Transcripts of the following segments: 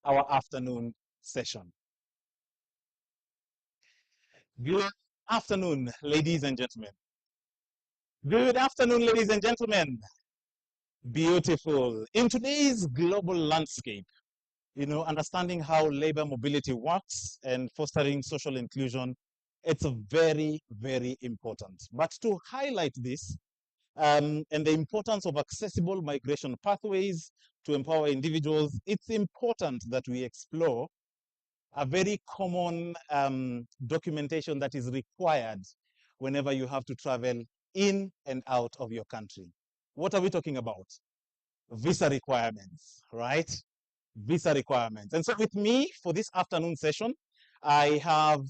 our afternoon session. Good afternoon, ladies and gentlemen. Good afternoon, ladies and gentlemen. Beautiful. In today's global landscape, understanding how labor mobility works and fostering social inclusion, it's very, very important. But to highlight this, and the importance of accessible migration pathways to empower individuals, it's important that we explore a very common documentation that is required whenever you have to travel in and out of your country. What are we talking about? Visa requirements, right? Visa requirements. And so with me for this afternoon session, I have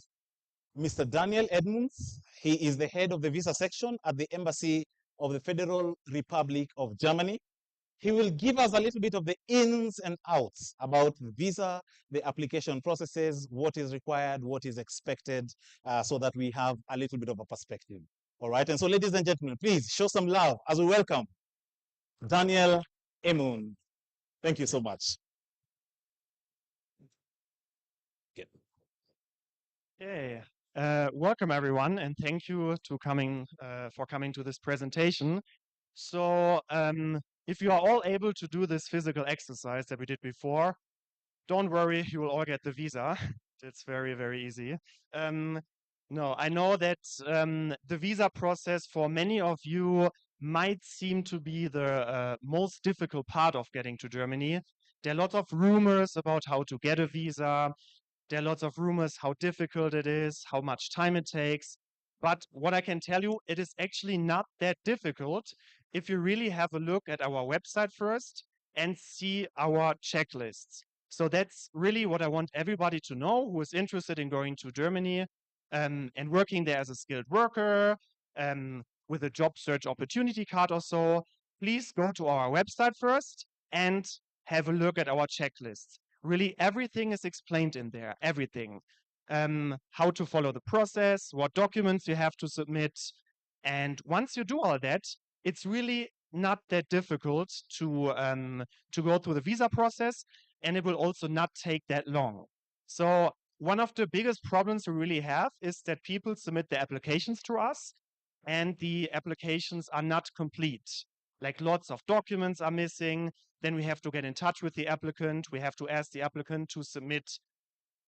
Mr. Daniel Edmunds. He is the head of the visa section at the Embassy of the Federal Republic of Germany. He will give us a little bit of the ins and outs about the visa, the application processes, what is required, what is expected, so that we have a little bit of a perspective. All right. And so, ladies and gentlemen, please show some love as we welcome Daniel Emun. Thank you so much. Okay. Welcome everyone, and thank you for coming to this presentation. So, if you are all able to do this physical exercise that we did before, don't worry, you will all get the visa. It's very, very easy. No, I know that the visa process for many of you might seem to be the most difficult part of getting to Germany. There are lots of rumors about how to get a visa. There are lots of rumors how difficult it is, how much time it takes. But what I can tell you, it is actually not that difficult if you really have a look at our website first and see our checklists. So that's really what I want everybody to know who is interested in going to Germany and working there as a skilled worker with a job search opportunity card or so. Please go to our website first and have a look at our checklists. Really, everything is explained in there, everything. How to follow the process, what documents you have to submit. And once you do all that, it's really not that difficult to go through the visa process, and it will also not take that long. So one of the biggest problems we really have is that people submit their applications to us, and the applications are not complete. Like lots of documents are missing. Then we have to get in touch with the applicant. We have to ask the applicant to submit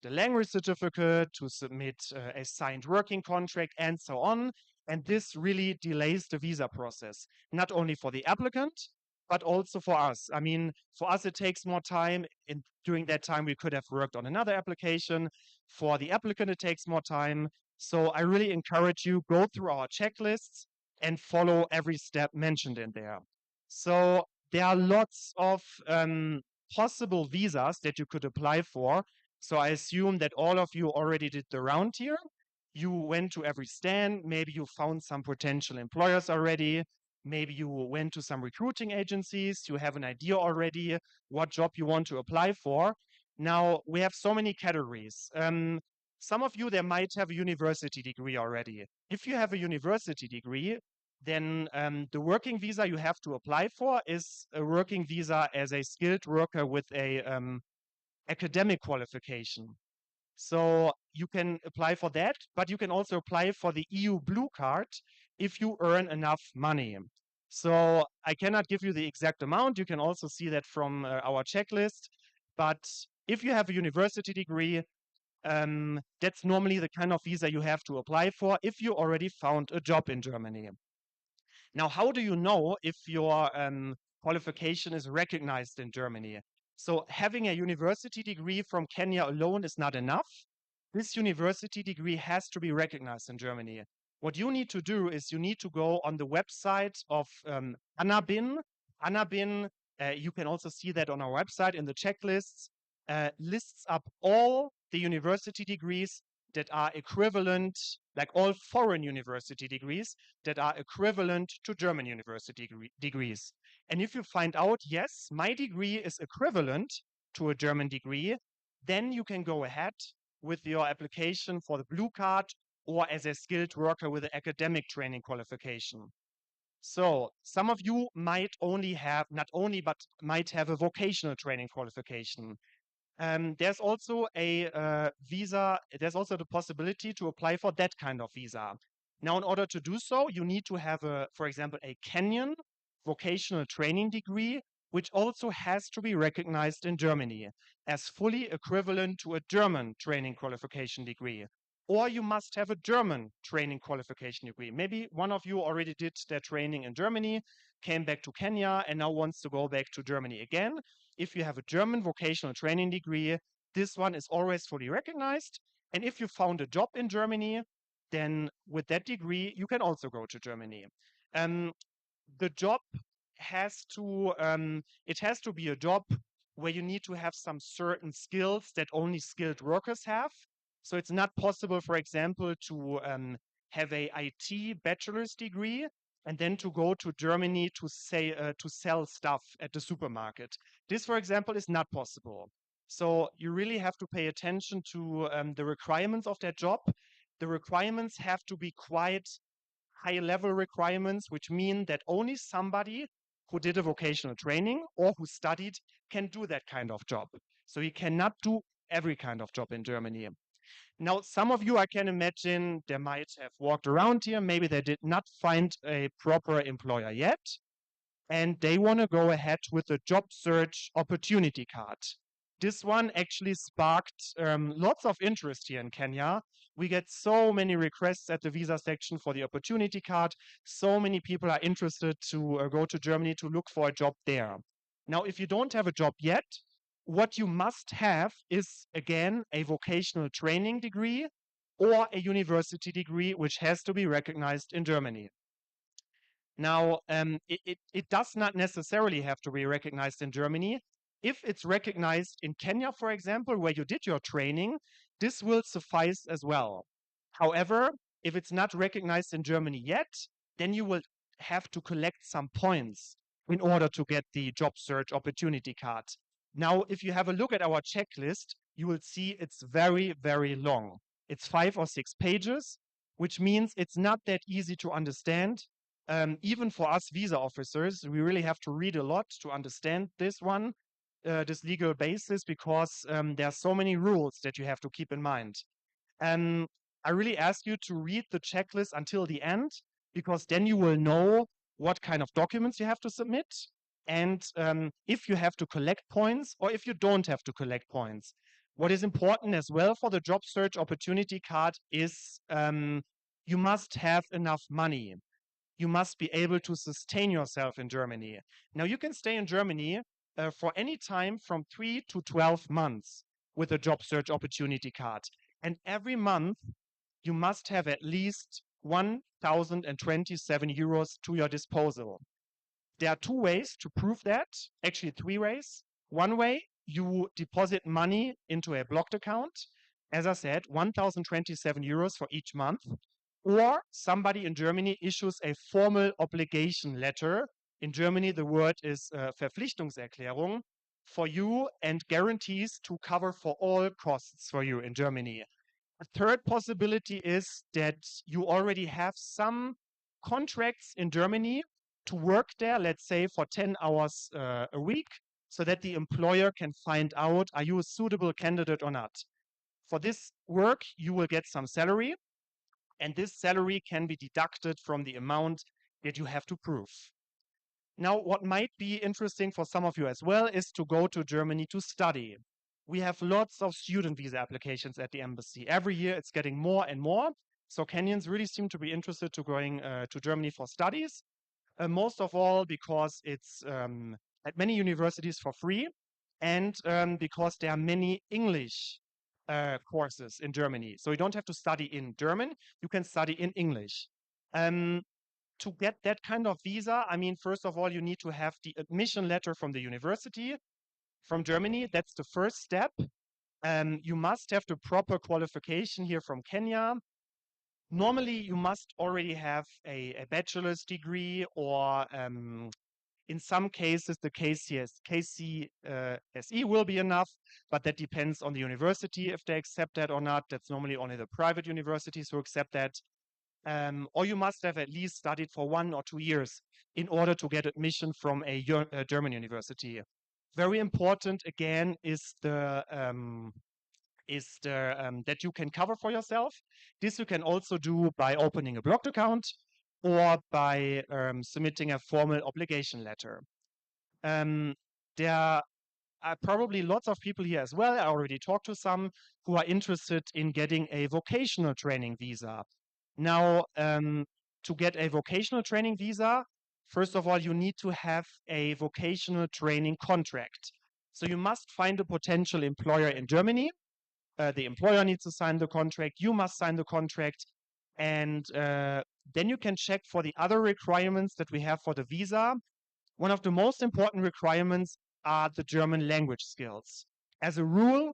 the language certificate, to submit a signed working contract, and so on. And this really delays the visa process, not only for the applicant, but also for us. I mean, for us, it takes more time. During that time, we could have worked on another application. For the applicant, it takes more time. So I really encourage you, go through our checklists and follow every step mentioned in there. So there are lots of possible visas that you could apply for. So I assume that all of you already did the round here. You went to every stand. Maybe you found some potential employers already. Maybe you went to some recruiting agencies. You have an idea already what job you want to apply for. Now, we have so many categories. Some of you, there might have a university degree already. If you have a university degree, then the working visa you have to apply for is a working visa as a skilled worker with a academic qualification. So you can apply for that, but you can also apply for the EU Blue Card if you earn enough money. So I cannot give you the exact amount. You can also see that from our checklist. But if you have a university degree, that's normally the kind of visa you have to apply for if you already found a job in Germany. Now, how do you know if your qualification is recognized in Germany? So having a university degree from Kenya alone is not enough. This university degree has to be recognized in Germany. What you need to do is you need to go on the website of ANABIN. ANABIN, you can also see that on our website in the checklists, lists up all the university degrees that are equivalent, like all foreign university degrees that are equivalent to German university degrees. And if you find out, yes, my degree is equivalent to a German degree, then you can go ahead with your application for the blue card or as a skilled worker with an academic training qualification. So some of you might only have, not only, but might have a vocational training qualification. There's also a visa, there's also the possibility to apply for that kind of visa. Now, in order to do so, you need to have, for example, a Kenyan vocational training degree, which also has to be recognized in Germany as fully equivalent to a German training qualification degree. Or you must have a German training qualification degree. Maybe one of you already did their training in Germany, came back to Kenya, and now wants to go back to Germany again. If you have a German vocational training degree, this one is always fully recognized. And if you found a job in Germany, then with that degree, you can also go to Germany. The job has to, it has to be a job where you need to have some certain skills that only skilled workers have. So it's not possible, for example, to have a IT bachelor's degree and then to go to Germany to say to sell stuff at the supermarket. This, for example, is not possible. So you really have to pay attention to the requirements of that job. The requirements have to be quite high-level requirements, which mean that only somebody who did a vocational training or who studied can do that kind of job. So you cannot do every kind of job in Germany. Now, some of you, I can imagine, they might have walked around here. Maybe they did not find a proper employer yet, and they want to go ahead with a job search opportunity card. This one actually sparked lots of interest here in Kenya. We get so many requests at the visa section for the opportunity card. So many people are interested to go to Germany to look for a job there. Now, if you don't have a job yet, what you must have is, again, a vocational training degree or a university degree, which has to be recognized in Germany. Now, it does not necessarily have to be recognized in Germany. If it's recognized in Kenya, for example, where you did your training, this will suffice as well. However, if it's not recognized in Germany yet, then you will have to collect some points in order to get the job search opportunity card. Now, if you have a look at our checklist, you will see it's very, very long. It's 5 or 6 pages, which means it's not that easy to understand. Even for us visa officers, we really have to read a lot to understand this one, this legal basis, because there are so many rules that you have to keep in mind. I really ask you to read the checklist until the end, because then you will know what kind of documents you have to submit and if you have to collect points or if you don't have to collect points. What is important as well for the job search opportunity card is you must have enough money. You must be able to sustain yourself in Germany. Now, you can stay in Germany for any time from 3 to 12 months with a job search opportunity card. And every month, you must have at least 1,027 euros to your disposal. There are 2 ways to prove that, actually 3 ways. One way, you deposit money into a blocked account. As I said, 1,027 euros for each month. Or somebody in Germany issues a formal obligation letter. In Germany, the word is Verpflichtungserklärung for you and guarantees to cover for all costs for you in Germany. A third possibility is that you already have some contracts in Germany to work there, let's say for 10 hours a week, so that the employer can find out, are you a suitable candidate or not? For this work, you will get some salary, and this salary can be deducted from the amount that you have to prove. Now, what might be interesting for some of you as well is to go to Germany to study. We have lots of student visa applications at the embassy. Every year it's getting more and more. So Kenyans really seem to be interested to going to Germany for studies. Most of all because it's at many universities for free and because there are many English courses in Germany. So you don't have to study in German, you can study in English. To get that kind of visa, I mean, first of all, you need to have the admission letter from the university from Germany. That's the first step. You must have the proper qualification here from Kenya. Normally, you must already have a bachelor's degree or in some cases, the KCSE will be enough, but that depends on the university if they accept that or not. That's normally only the private universities who accept that. Or you must have at least studied for 1 or 2 years in order to get admission from a German university. Very important again is the that you can cover for yourself. This you can also do by opening a blocked account or by submitting a formal obligation letter. There are probably lots of people here as well. I already talked to some who are interested in getting a vocational training visa. Now, to get a vocational training visa, first of all, you need to have a vocational training contract. So you must find a potential employer in Germany. The employer needs to sign the contract. You must sign the contract. And then you can check for the other requirements that we have for the visa. One of the most important requirements are the German language skills. As a rule,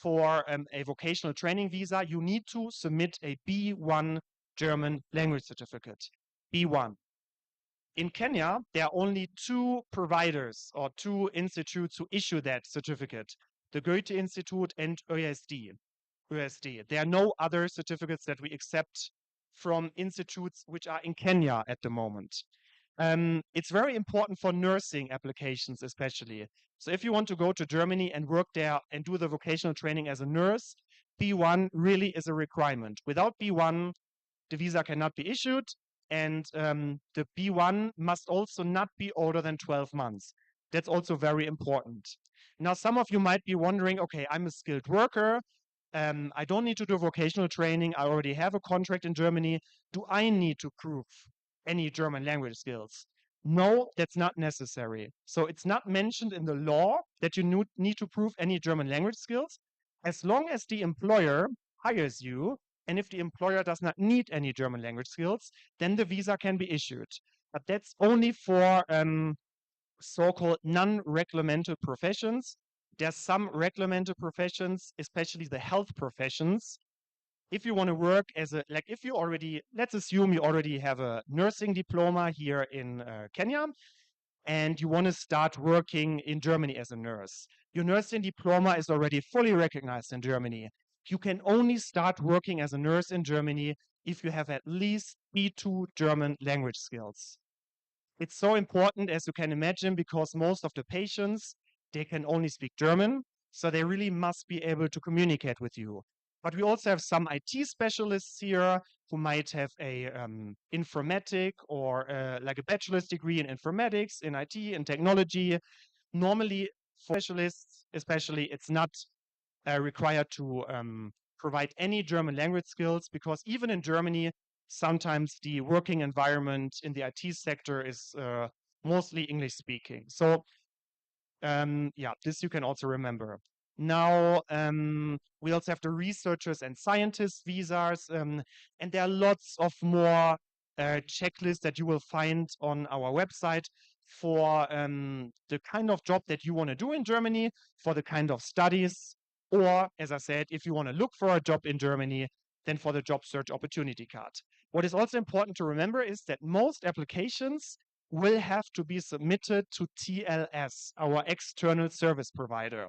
for a vocational training visa, you need to submit a B1 German language certificate. B1. In Kenya, there are only two providers or two institutes who issue that certificate, the Goethe Institute and ÖSD. There are no other certificates that we accept from institutes which are in Kenya at the moment. It's very important for nursing applications, especially. So if you want to go to Germany and work there and do the vocational training as a nurse, B1 really is a requirement. Without B1, the visa cannot be issued, and the B1 must also not be older than 12 months. That's also very important. Now, some of you might be wondering, okay, I'm a skilled worker. I don't need to do vocational training. I already have a contract in Germany. Do I need to prove any German language skills? No, that's not necessary. So it's not mentioned in the law that you need to prove any German language skills. As long as the employer hires you, and if the employer does not need any German language skills, then the visa can be issued. But that's only for so-called non-reglemental professions. There's some reglemental professions, especially the health professions. If you want to work as a, like if you already, let's assume you already have a nursing diploma here in Kenya, and you want to start working in Germany as a nurse. Your nursing diploma is already fully recognized in Germany. You can only start working as a nurse in Germany if you have at least B2 German language skills. It's so important, as you can imagine, because most of the patients, they can only speak German, so they really must be able to communicate with you. But we also have some IT specialists here who might have a informatic or like a bachelor's degree in informatics, in IT, in technology. Normally, for specialists, especially, it's not required to provide any German language skills, because even in Germany, sometimes the working environment in the IT sector is mostly English speaking. So yeah, this you can also remember. Now, we also have the researchers and scientists visas, and there are lots of more checklists that you will find on our website for the kind of job that you want to do in Germany, for the kind of studies, or, as I said, if you want to look for a job in Germany, then for the job search opportunity card. What is also important to remember is that most applications will have to be submitted to TLS, our external service provider.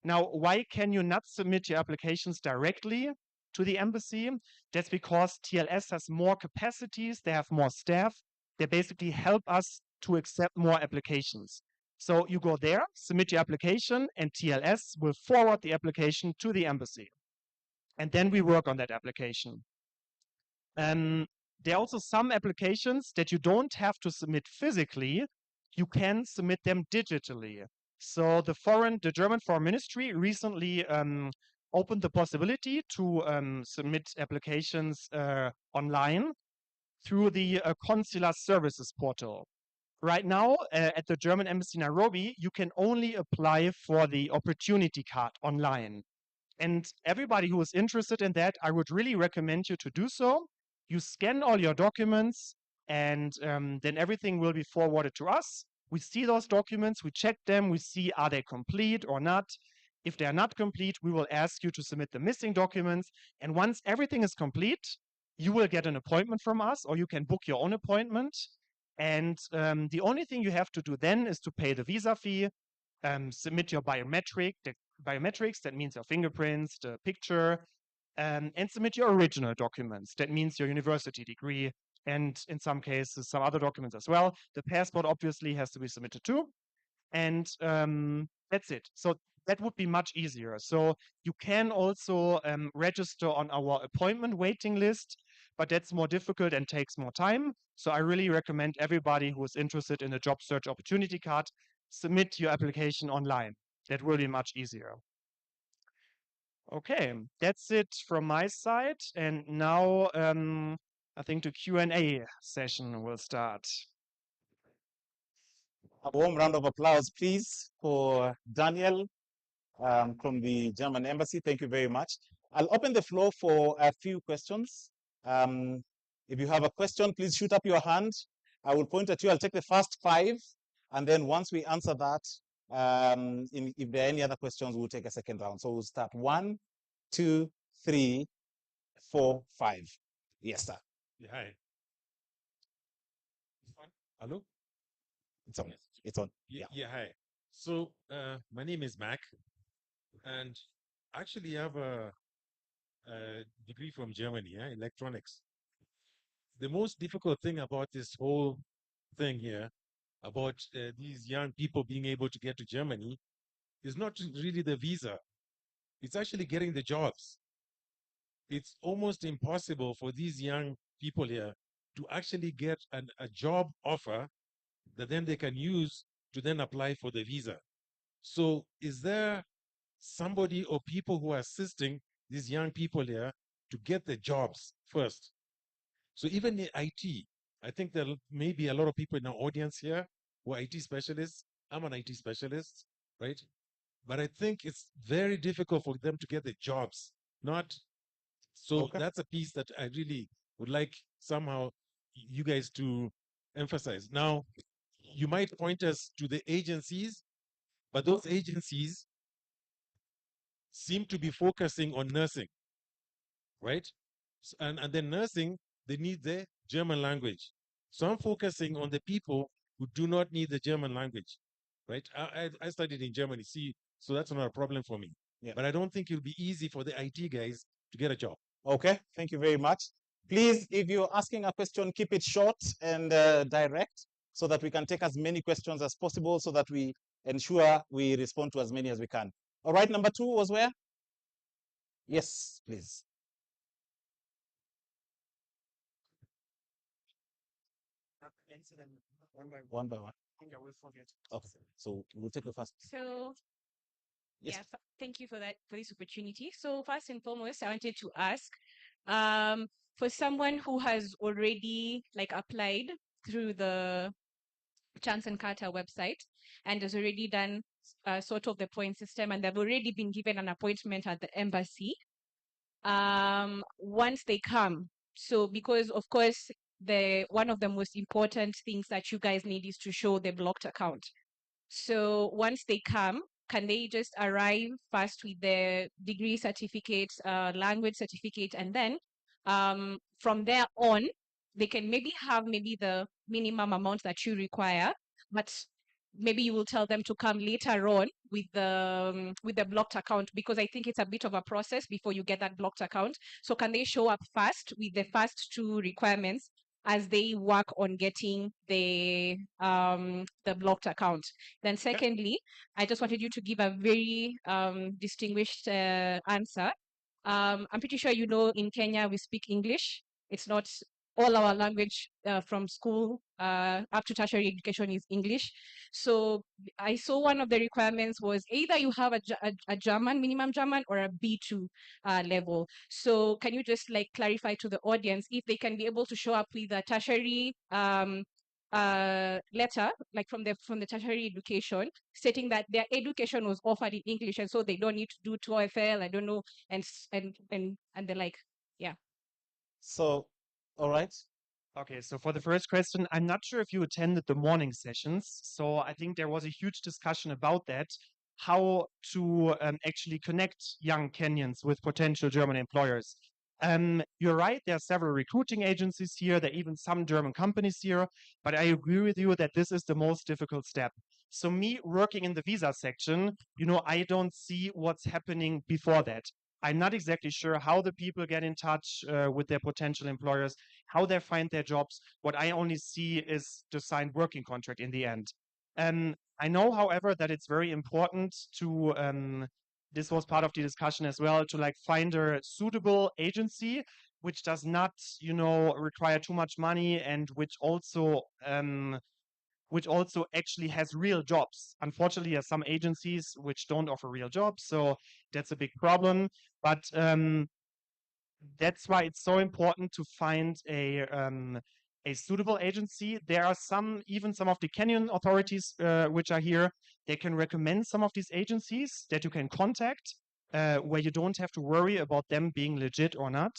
Now, why can you not submit your applications directly to the embassy? That's because TLS has more capacities, they have more staff, they basically help us to accept more applications. So you go there, submit your application, and TLS will forward the application to the embassy. And then we work on that application. There are also some applications that you don't have to submit physically. You can submit them digitally. So the German Foreign Ministry recently opened the possibility to submit applications online through the Consular Services portal. Right now, at the German Embassy Nairobi, you can only apply for the opportunity card online. And everybody who is interested in that, I would really recommend you to do so. You scan all your documents, and then everything will be forwarded to us. We see those documents, we check them, we see are they complete or not. If they are not complete, we will ask you to submit the missing documents. And once everything is complete, you will get an appointment from us, or you can book your own appointment. And the only thing you have to do then is to pay the visa fee, submit your biometrics, that means your fingerprints, the picture, and submit your original documents, that means your university degree, and in some cases, some other documents as well. The passport obviously has to be submitted too. and that's it. So that would be much easier. So you can also register on our appointment waiting list, but that's more difficult and takes more time. So I really recommend everybody who is interested in a job search opportunity card, submit your application online. That will be much easier. Okay, that's it from my side. And now I think the Q&A session will start. A warm round of applause, please, for Daniel from the German Embassy. Thank you very much. I'll open the floor for a few questions. If you have a question, please shoot up your hand. I will point at you. I'll take the first 5. And then once we answer that, if there are any other questions, we'll take a second round. So we'll start 1, 2, 3, 4, 5. Yes, sir. Yeah, hi. Hello? It's on. It's on. Yeah, hi. So, my name is Mac, and actually I have a degree from Germany, electronics. The most difficult thing about this whole thing here, about these young people being able to get to Germany, is not really the visa. It's actually getting the jobs. It's almost impossible for these young people here to actually get a job offer that then they can use to then apply for the visa. So is there somebody or people who are assisting these young people here to get the jobs first? So even in IT, I think there may be a lot of people in our audience here who are IT specialists. I'm an IT specialist, right? But I think it's very difficult for them to get the jobs. Not so Okay. that's a piece that I really would like somehow you guys to emphasize. Now, you might point us to the agencies, but those agencies seem to be focusing on nursing, right? And then nursing, they need the German language. So I'm focusing on the people who do not need the German language, right? I studied in Germany, see, so that's not a problem for me. Yeah. But I don't think it'll be easy for the IT guys to get a job. Okay, thank you very much. Please, if you're asking a question, keep it short and direct so that we can take as many questions as possible so that we ensure we respond to as many as we can. All right, number 2 was where? Yes, please. One by one. Okay, so we'll take the first. So, Yes. thank you for this opportunity. So first and foremost, I wanted to ask, for someone who has already applied through the Chance and Carter website and has already done sort of the point system, and they've already been given an appointment at the embassy, once they come. So because of course one of the most important things that you guys need is to show the blocked account. So once they come, can they just arrive first with the degree certificate, language certificate, and then from there on, they can maybe have the minimum amount that you require, but maybe you will tell them to come later on with the blocked account, because I think it's a bit of a process before you get that blocked account. So can they show up first with the first 2 requirements as they work on getting the blocked account? Then secondly, I just wanted you to give a very distinguished answer. I'm pretty sure you know in Kenya we speak English. It's not all our language from school up to tertiary education is English. So I saw one of the requirements was either you have a German, minimum German, or a B2 level. So can you just clarify to the audience if they can be able to show up with a tertiary letter, from the tertiary education, stating that their education was offered in English, and so they don't need to do TOEFL, I don't know, and the like. Yeah. So, all right. Okay, so for the first question, I'm not sure if you attended the morning sessions. So I think there was a huge discussion about that, how to actually connect young Kenyans with potential German employers. You're right, there are several recruiting agencies here, there are even some German companies here, but I agree with you that this is the most difficult step. So me working in the visa section, I don't see what's happening before that. I'm not exactly sure how the people get in touch with their potential employers, how they find their jobs. What I only see is the signed working contract in the end. I know, however, that it's very important to, this was part of the discussion as well, to like find a suitable agency which does not, require too much money and which also actually has real jobs. Unfortunately, there are some agencies which don't offer real jobs, so that's a big problem. But that's why it's so important to find a suitable agency. There are even some of the Kenyan authorities which are here. They can recommend some of these agencies that you can contact, where you don't have to worry about them being legit or not.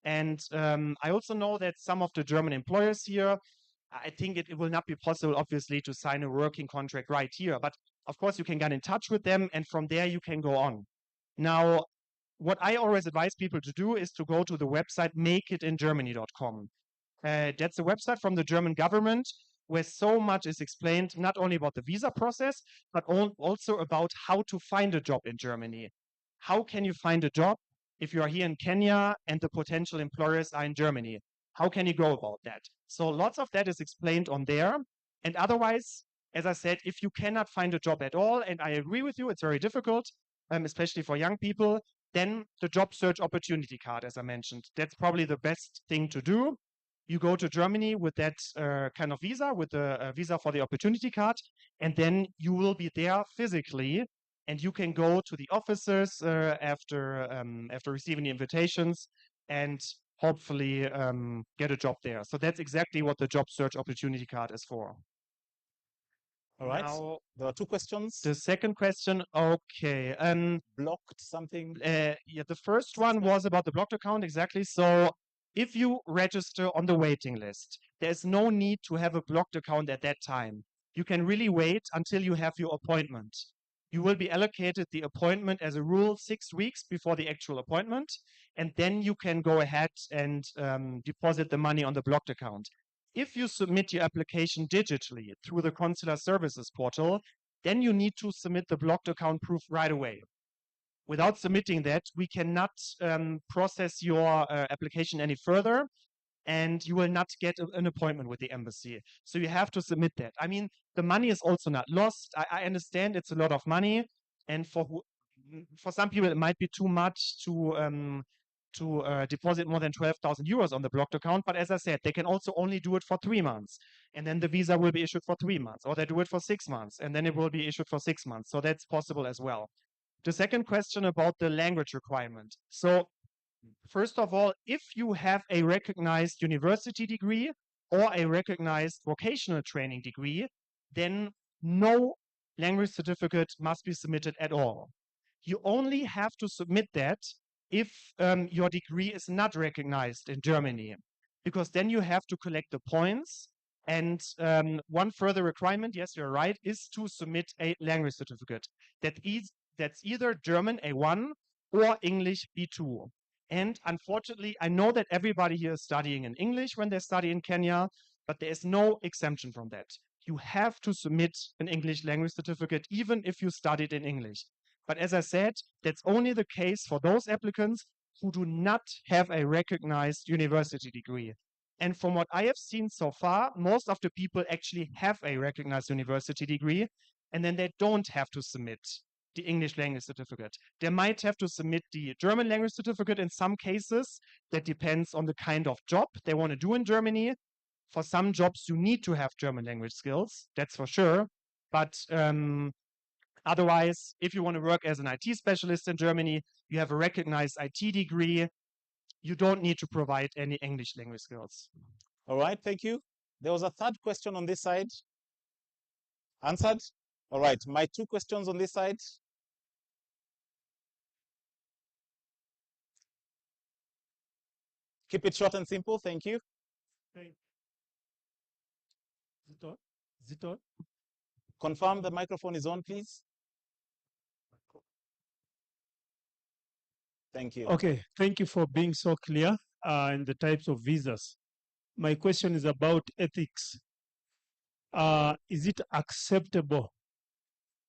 And I also know that some of the German employers here, I think it will not be possible, obviously, to sign a working contract right here. But of course, you can get in touch with them, and from there you can go on. Now, what I always advise people to do is to go to the website makeitingermany.com. That's a website from the German government where so much is explained, not only about the visa process, but also about how to find a job in Germany. How can you find a job if you are here in Kenya and the potential employers are in Germany? How can you go about that? So lots of that is explained on there. And otherwise, as I said, if you cannot find a job at all, and I agree with you, it's very difficult, especially for young people, then the job search opportunity card, as I mentioned, that's probably the best thing to do. You go to Germany with that kind of visa, with the visa for the opportunity card, and then you will be there physically, and you can go to the offices after receiving the invitations and hopefully get a job there. So that's exactly what the job search opportunity card is for. All right. Now, There are two questions. the second question, okay. Blocked something. Yeah, the first one was about the blocked account, exactly. So if you register on the waiting list, there's no need to have a blocked account at that time. You can really wait until you have your appointment. You will be allocated the appointment as a rule 6 weeks before the actual appointment, and then you can go ahead and deposit the money on the blocked account. If you submit your application digitally through the Consular Services portal, then you need to submit the blocked account proof right away. Without submitting that, we cannot process your application any further, and you will not get an appointment with the embassy. So you have to submit that. I mean, the money is also not lost. I understand it's a lot of money, and for some people it might be too much to deposit more than 12,000 euros on the blocked account. But as I said, they can also only do it for 3 months, and then the visa will be issued for 3 months, or they do it for 6 months, and then it will be issued for 6 months. So that's possible as well. The second question about the language requirement. So first of all, if you have a recognized university degree or a recognized vocational training degree, then no language certificate must be submitted at all. You only have to submit that if your degree is not recognized in Germany, because then you have to collect the points. And one further requirement, yes, you're right, is to submit a language certificate that's either German A1 or English B2. And unfortunately, I know that everybody here is studying in English when they study in Kenya, but there is no exemption from that. You have to submit an English language certificate, even if you studied in English. But as I said, that's only the case for those applicants who do not have a recognized university degree. And from what I have seen so far, most of the people actually have a recognized university degree, and then they don't have to submit the English language certificate. They might have to submit the German language certificate in some cases. That depends on the kind of job they want to do in Germany. For some jobs, you need to have German language skills, that's for sure. But otherwise, if you want to work as an IT specialist in Germany, you have a recognized IT degree, you don't need to provide any English language skills. All right, thank you. There was a third question on this side. Answered? All right, my two questions on this side. Keep it short and simple, thank you. Zito. Confirm the microphone is on, please. Thank you. Okay, thank you for being so clear in the types of visas. My question is about ethics. Is it acceptable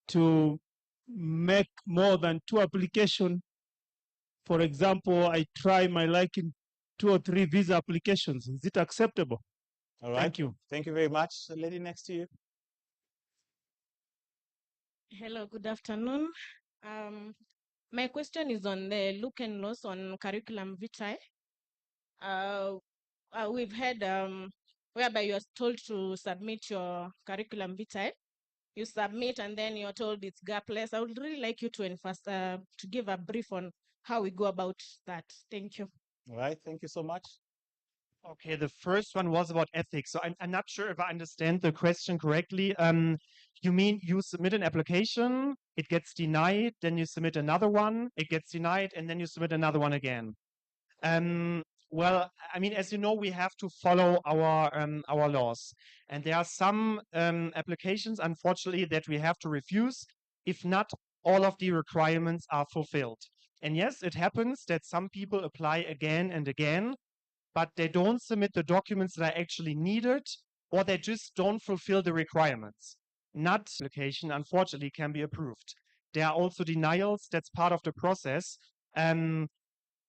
to make more than 2 applications? For example, I try my luck in 2 or 3 visa applications. Is it acceptable? All right. Thank you. Thank you very much. The lady next to you. Hello, good afternoon. My question is on the look and loss on curriculum vitae. We've had whereby you are told to submit your curriculum vitae. You submit and then you're told it's gapless. I would really like you to to give a brief on how we go about that. Thank you. All right, thank you so much. Okay, the first one was about ethics. So I'm not sure if I understand the question correctly. You mean you submit an application, it gets denied, then you submit another one, it gets denied, and then you submit another one again. Well, I mean, as you know, we have to follow our laws, and there are some applications, unfortunately, that we have to refuse if not all of the requirements are fulfilled. And yes, it happens that some people apply again and again, but they don't submit the documents that are actually needed, or they just don't fulfill the requirements. Not application, unfortunately, can be approved. There are also denials. That's part of the process. In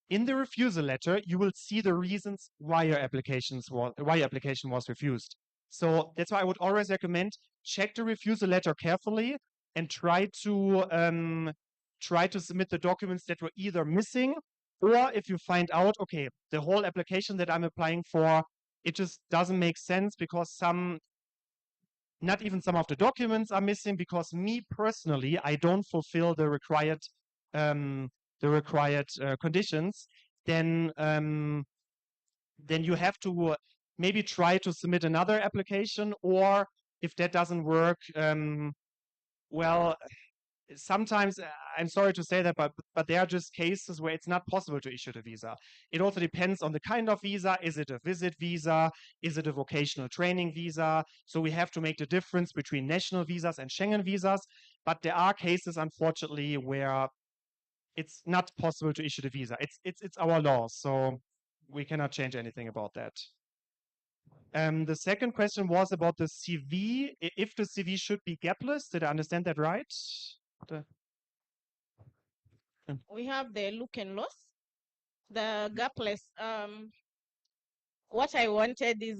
the refusal letter, you will see the reasons why your application was refused. So that's why I would always recommend check the refusal letter carefully and try to submit the documents that were either missing, or if you find out, okay, the whole application that I'm applying for, it just doesn't make sense because not even some of the documents are missing because me personally, I don't fulfill the required conditions, then you have to maybe try to submit another application, or if that doesn't work, well, sometimes I'm sorry to say that, but there are just cases where it's not possible to issue the visa. It also depends on the kind of visa. Is it a visit visa? Is it a vocational training visa? So we have to make the difference between national visas and Schengen visas. But there are cases, unfortunately, where it's not possible to issue the visa. It's our law, so we cannot change anything about that. The second question was about the CV. If the CV should be gapless, did I understand that right? We have the look and loss, the gapless. What I wanted is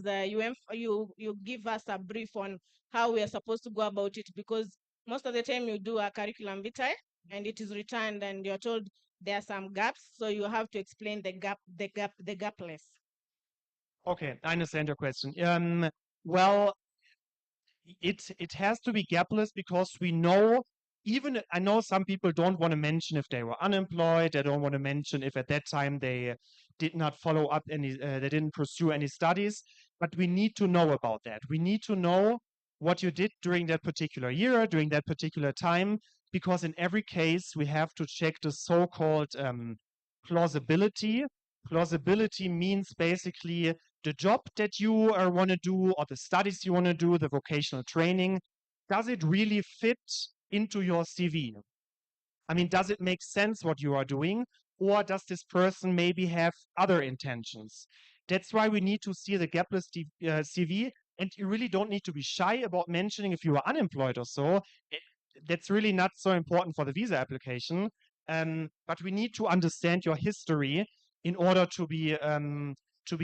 you give us a brief on how we are supposed to go about it, because most of the time you do a curriculum vitae and it is returned and you're told there are some gaps, so you have to explain the gapless. Okay, I understand your question. Well, it has to be gapless because we know, even I know some people don't want to mention if they were unemployed. They don't want to mention if at that time they did not follow up they didn't pursue any studies. But we need to know about that. We need to know what you did during that particular year, during that particular time, because in every case we have to check the so-called plausibility. Plausibility means basically the job that you want to do, or the studies you want to do, the vocational training, does it really fit into your CV? I mean, does it make sense what you are doing? Or does this person maybe have other intentions? That's why we need to see the gapless CV. And you really don't need to be shy about mentioning if you are unemployed or so. That's really not so important for the visa application. But we need to understand your history in order to be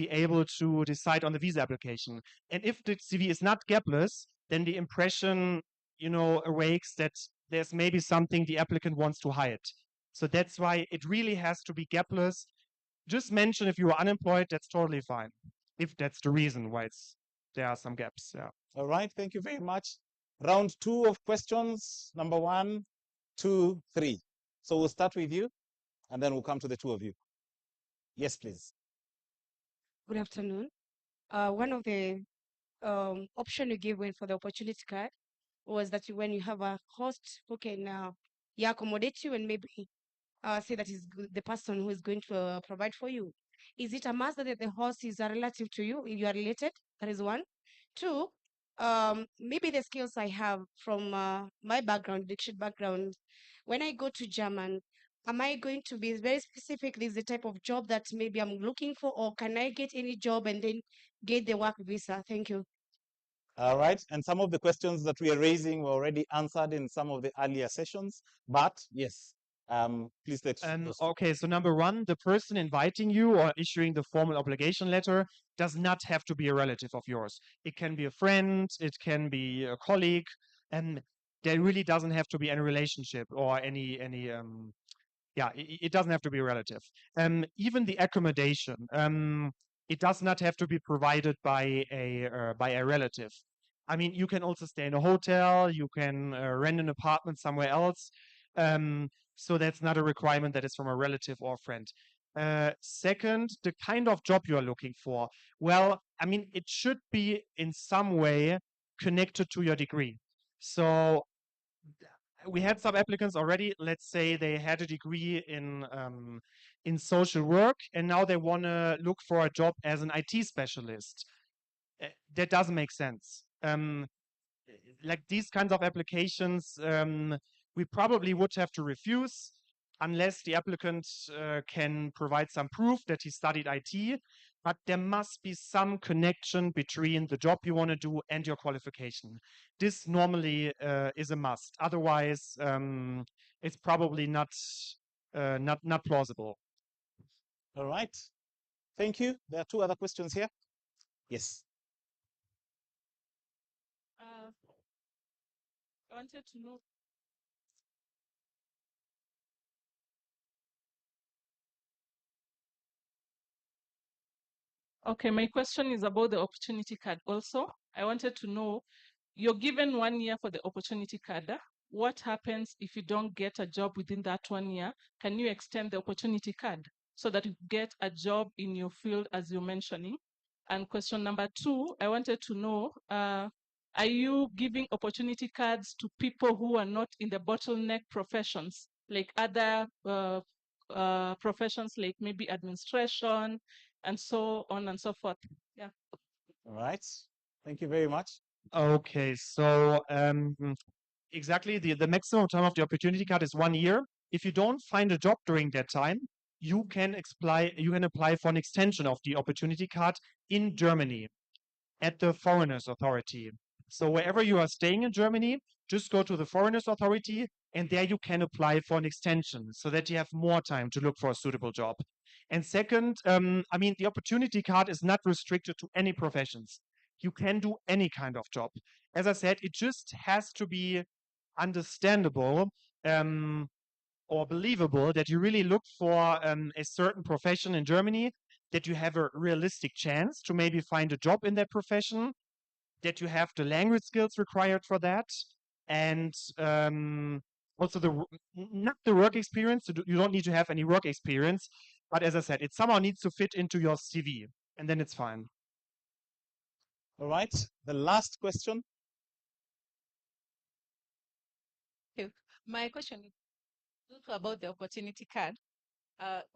able to decide on the visa application. And if the CV is not gapless, then the impression, awakes that there's maybe something the applicant wants to hide. So that's why it really has to be gapless. Just mention if you are unemployed, that's totally fine. If that's the reason why there are some gaps. Yeah. All right, thank you very much. Round two of questions, number 1, 2, 3. So we'll start with you, and then we'll come to the two of you. Yes, please. Good afternoon. One of the option you gave when for the opportunity card was that when you have a host who can accommodate you and maybe say that is the person who is going to provide for you. Is it a must that the host is a relative to you? You are related? That is one. Two, maybe the skills I have from my background, diction background, when I go to German, am I going to be very specific? This is the type of job that maybe I'm looking for, or can I get any job and then get the work visa? Thank you. All right, and some of the questions that we are raising were already answered in some of the earlier sessions, but yes, please let's. Okay, so number one, the person inviting you or issuing the formal obligation letter does not have to be a relative of yours. It can be a friend, it can be a colleague, and there really doesn't have to be any relationship or yeah, it doesn't have to be relative. Even the accommodation, it does not have to be provided by a relative. I mean, you can also stay in a hotel, you can rent an apartment somewhere else. So that's not a requirement that is from a relative or a friend. Second, the kind of job you are looking for. Well, I mean, it should be in some way connected to your degree. So we had some applicants already. Let's say they had a degree in social work, and now they want to look for a job as an IT specialist. That doesn't make sense. Like these kinds of applications, we probably would have to refuse unless the applicant can provide some proof that he studied IT. But there must be some connection between the job you want to do and your qualification. This normally is a must. Otherwise, it's probably not plausible. All right. Thank you. There are two other questions here. Yes. I wanted to know. Okay, my question is about the opportunity card also. I wanted to know, you're given 1 year for the opportunity card. What happens if you don't get a job within that 1 year? Can you extend the opportunity card so that you get a job in your field as you're mentioning? And question number 2, I wanted to know, are you giving opportunity cards to people who are not in the bottleneck professions, like other professions, like maybe administration, and so on and so forth? Yeah. All right. Thank you very much. Okay, so exactly the maximum time of the opportunity card is 1 year. If you don't find a job during that time, you can apply for an extension of the opportunity card in Germany at the Foreigners Authority. So wherever you are staying in Germany, just go to the Foreigners Authority, and there you can apply for an extension so that you have more time to look for a suitable job. And second, I mean, the opportunity card is not restricted to any professions. You can do any kind of job. As I said, it just has to be understandable or believable that you really look for a certain profession in Germany, that you have a realistic chance to maybe find a job in that profession, that you have the language skills required for that, and also not the work experience. You don't need to have any work experience, but as I said, it somehow needs to fit into your CV, and then it's fine. All right. The last question. My question is also about the opportunity card.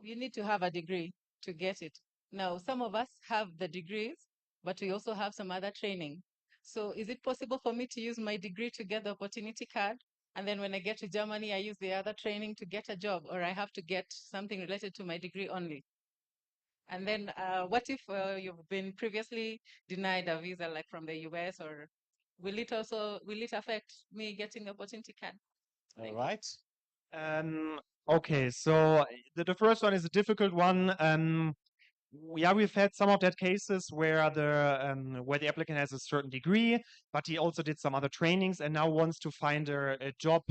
You need to have a degree to get it. Now, some of us have the degrees, but we also have some other training. So is it possible for me to use my degree to get the opportunity card? And then when I get to Germany, I use the other training to get a job, or I have to get something related to my degree only? And then what if you've been previously denied a visa, like from the US, or will it affect me getting the opportunity card? All right. Okay, so the first one is a difficult one. Yeah, we've had some of that cases where the applicant has a certain degree, but he also did some other trainings and now wants to find a job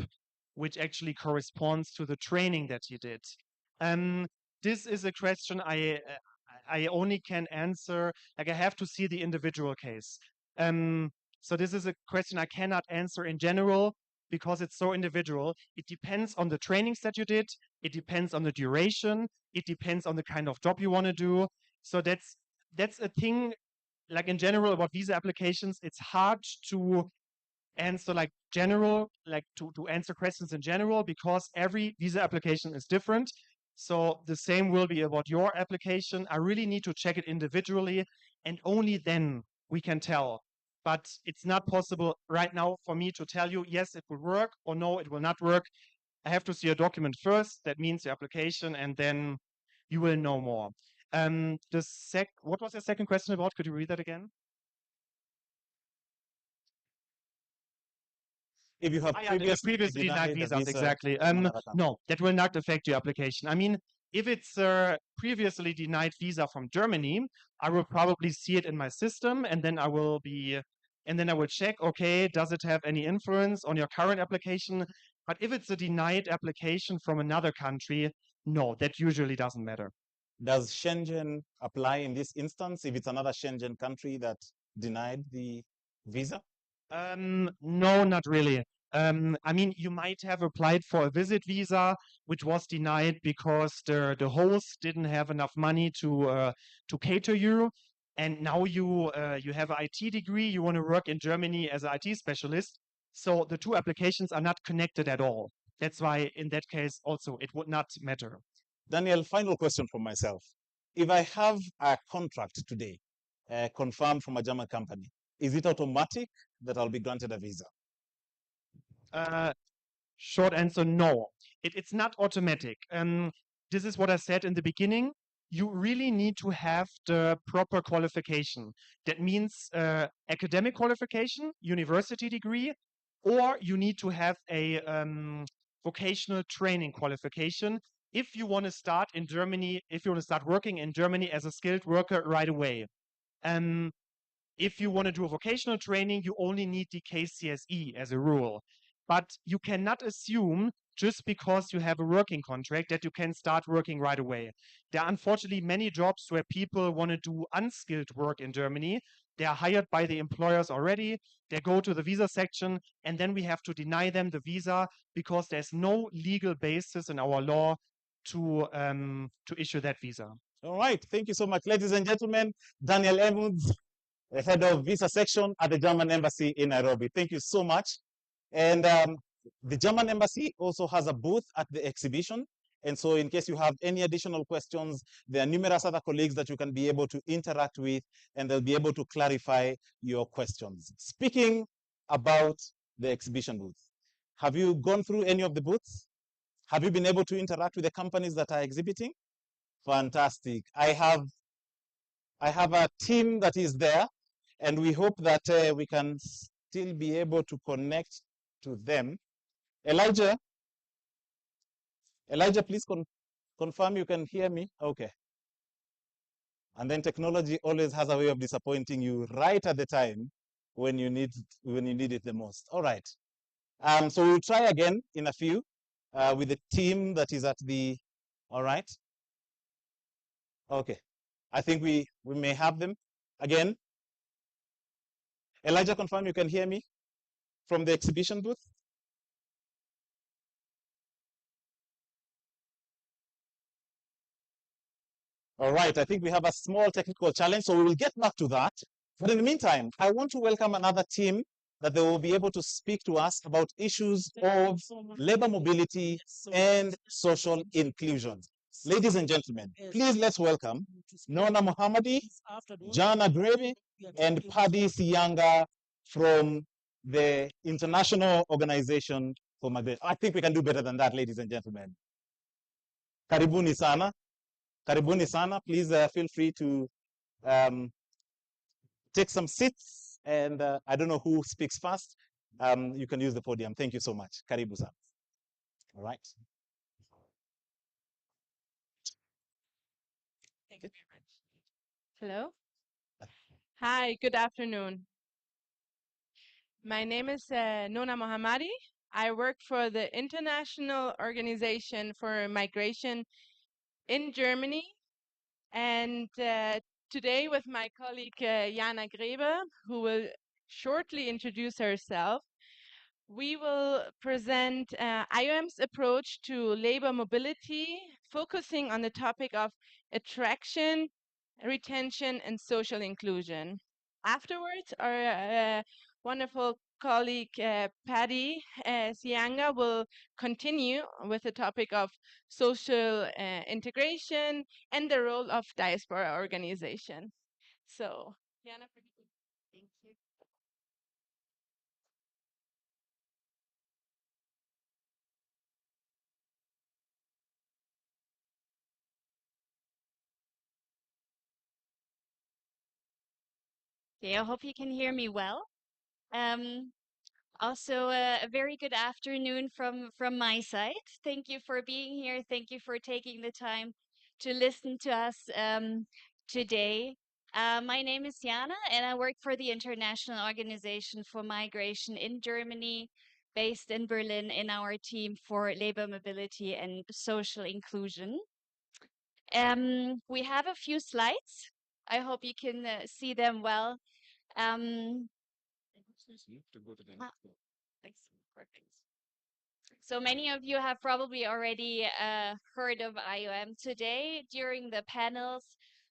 which actually corresponds to the training that he did. This is a question I only can answer, like I have to see the individual case. So this is a question I cannot answer in general because it's so individual. It depends on the trainings that you did. It depends on the duration. It depends on the kind of job you want to do. So that's a thing, like in general about visa applications, it's hard to answer like general, like to answer questions in general because every visa application is different. So the same will be about your application. I really need to check it individually, and only then we can tell. But it's not possible right now for me to tell you, yes, it will work, or no, it will not work. I have to see a document first. That means the application, and then you will know more. What was the second question about? Could you read that again? If you have previously denied visas, exactly. No, that will not affect your application. I mean, if it's a previously denied visa from Germany, I will probably see it in my system, and then I will be and then I will check, okay, does it have any influence on your current application? But if it's a denied application from another country, no, that usually doesn't matter. Does Schengen apply in this instance if it's another Schengen country that denied the visa? No, not really. I mean, you might have applied for a visit visa, which was denied because the host didn't have enough money to cater you, and now you have an IT degree, you want to work in Germany as an IT specialist, so the two applications are not connected at all. That's why in that case also it would not matter. Daniel, final question from myself. If I have a contract today, confirmed from a German company, is it automatic that I'll be granted a visa? Short answer, no. It's not automatic. This is what I said in the beginning. You really need to have the proper qualification. That means academic qualification, university degree, or you need to have a vocational training qualification if you want to start in Germany, if you want to start working in Germany as a skilled worker right away. If you want to do a vocational training, you only need the KCSE as a rule. But you cannot assume just because you have a working contract that you can start working right away. There are unfortunately many jobs where people want to do unskilled work in Germany. They are hired by the employers already. They go to the visa section, and then we have to deny them the visa because there's no legal basis in our law to issue that visa. All right, thank you so much, ladies and gentlemen. Daniel Emunds, the head of visa section at the German Embassy in Nairobi. Thank you so much. And the German Embassy also has a booth at the exhibition. And so in case you have any additional questions, there are numerous other colleagues that you can be able to interact with, and they'll be able to clarify your questions. Speaking about the exhibition booth, have you gone through any of the booths? Have you been able to interact with the companies that are exhibiting? Fantastic. I have a team that is there, and we hope that we can still be able to connect to them. Elijah, please confirm you can hear me. Okay. And then technology always has a way of disappointing you right at the time when you need it the most. All right. So we'll try again in a few with the team that is at the. All right. Okay. I think we may have them again. Elijah, confirm you can hear me from the exhibition booth. All right, I think we have a small technical challenge, so we will get back to that. But in the meantime, I want to welcome another team that they will be able to speak to us about issues of labor mobility and social inclusion. Ladies and gentlemen, please let's welcome Nona Mohammadi, Jana Grevi, and Paddy Siyanga from the International Organization for Migration. I think we can do better than that, ladies and gentlemen. Karibuni sana. Karibuni sana. Please feel free to take some seats, and I don't know who speaks first. You can use the podium. Thank you so much. Karibu sana. All right. Thank you very much. Hello. Hi, good afternoon. My name is Nona Mohammadi. I work for the International Organization for Migration in Germany. And today with my colleague Jana Grebe, who will shortly introduce herself, we will present IOM's approach to labor mobility, focusing on the topic of attraction, retention, and social inclusion. Afterwards, our wonderful colleague Paddy Sianga will continue with the topic of social integration and the role of diaspora organization. So, Jana, thank you. Okay, I hope you can hear me well. Also, a very good afternoon from my side. Thank you for being here. Thank you for taking the time to listen to us today. My name is Jana, and I work for the International Organization for Migration in Germany, based in Berlin, in our team for labor mobility and social inclusion. We have a few slides. I hope you can see them well. Um, thanks. Perfect. So many of you have probably already heard of IOM today during the panels,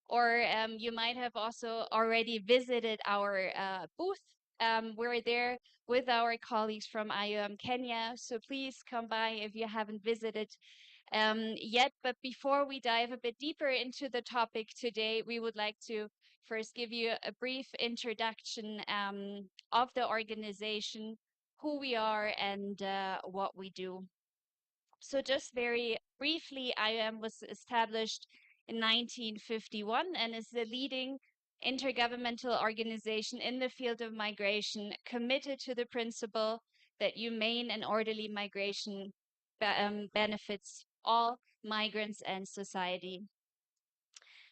or you might have also already visited our booth. We're there with our colleagues from IOM Kenya, so please come by if you haven't visited yet. But before we dive a bit deeper into the topic today, we would like to first give you a brief introduction of the organization, who we are, and what we do. So just very briefly, IOM was established in 1951 and is the leading intergovernmental organization in the field of migration, committed to the principle that humane and orderly migration benefits all migrants and society.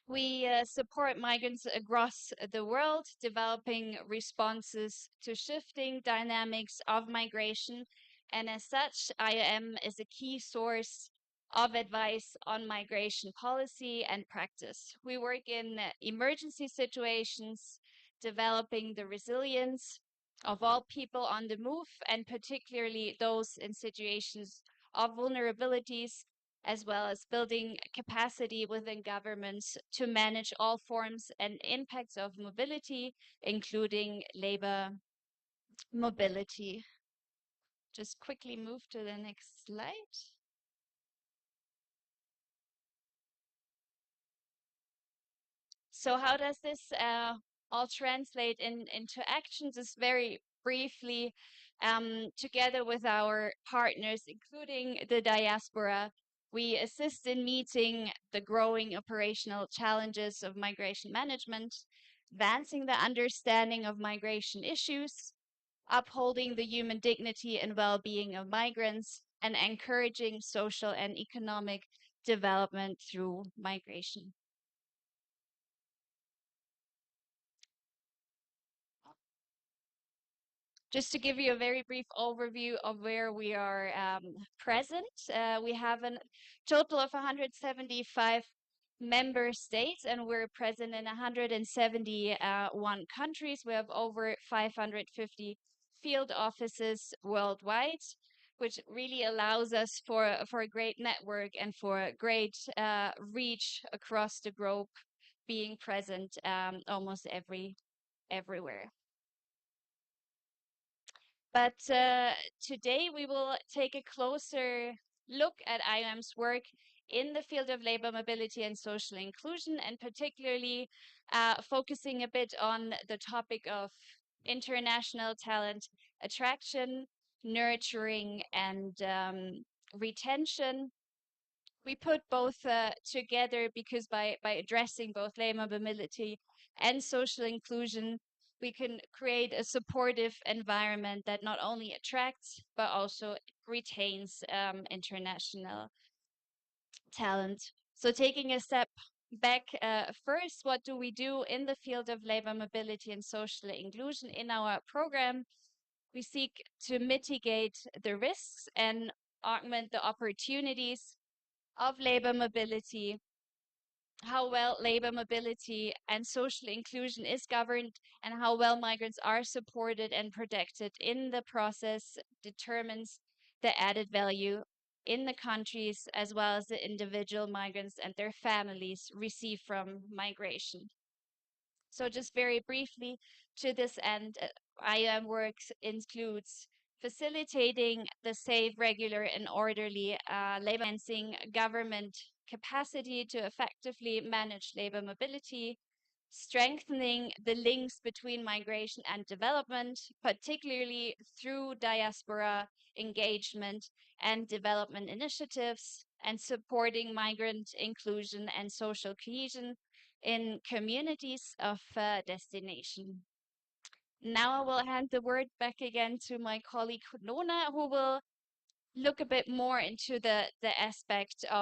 We support migrants across the world, developing responses to shifting dynamics of migration. And as such, IOM is a key source of advice on migration policy and practice. We work in emergency situations, developing the resilience of all people on the move, and particularly those in situations of vulnerabilities, as well as building capacity within governments to manage all forms and impacts of mobility, including labor mobility. Just quickly move to the next slide. So how does this all translate into actions? Is very briefly, together with our partners, including the diaspora, we assist in meeting the growing operational challenges of migration management, advancing the understanding of migration issues, upholding the human dignity and well-being of migrants, and encouraging social and economic development through migration. Just to give you a very brief overview of where we are present, we have a total of 175 member states, and we're present in 171 countries. We have over 550 field offices worldwide, which really allows us for a great network and for a great reach across the globe, being present almost everywhere. But today we will take a closer look at IOM's work in the field of labor mobility and social inclusion, and particularly focusing a bit on the topic of international talent attraction, nurturing, and retention. We put both together because by addressing both labor mobility and social inclusion, we can create a supportive environment that not only attracts but also retains international talent. So taking a step back first, what do we do in the field of labor mobility and social inclusion in our program? We seek to mitigate the risks and augment the opportunities of labor mobility, how well labor mobility and social inclusion is governed, and how well migrants are supported and protected in the process determines the added value in the countries as well as the individual migrants and their families receive from migration. So just very briefly, to this end, IOM works includes facilitating the safe, regular, and orderly labor, enhancing government capacity to effectively manage labor mobility, strengthening the links between migration and development, particularly through diaspora engagement and development initiatives, and supporting migrant inclusion and social cohesion in communities of destination. Now I will hand the word back again to my colleague Nona, who will look a bit more into the aspect of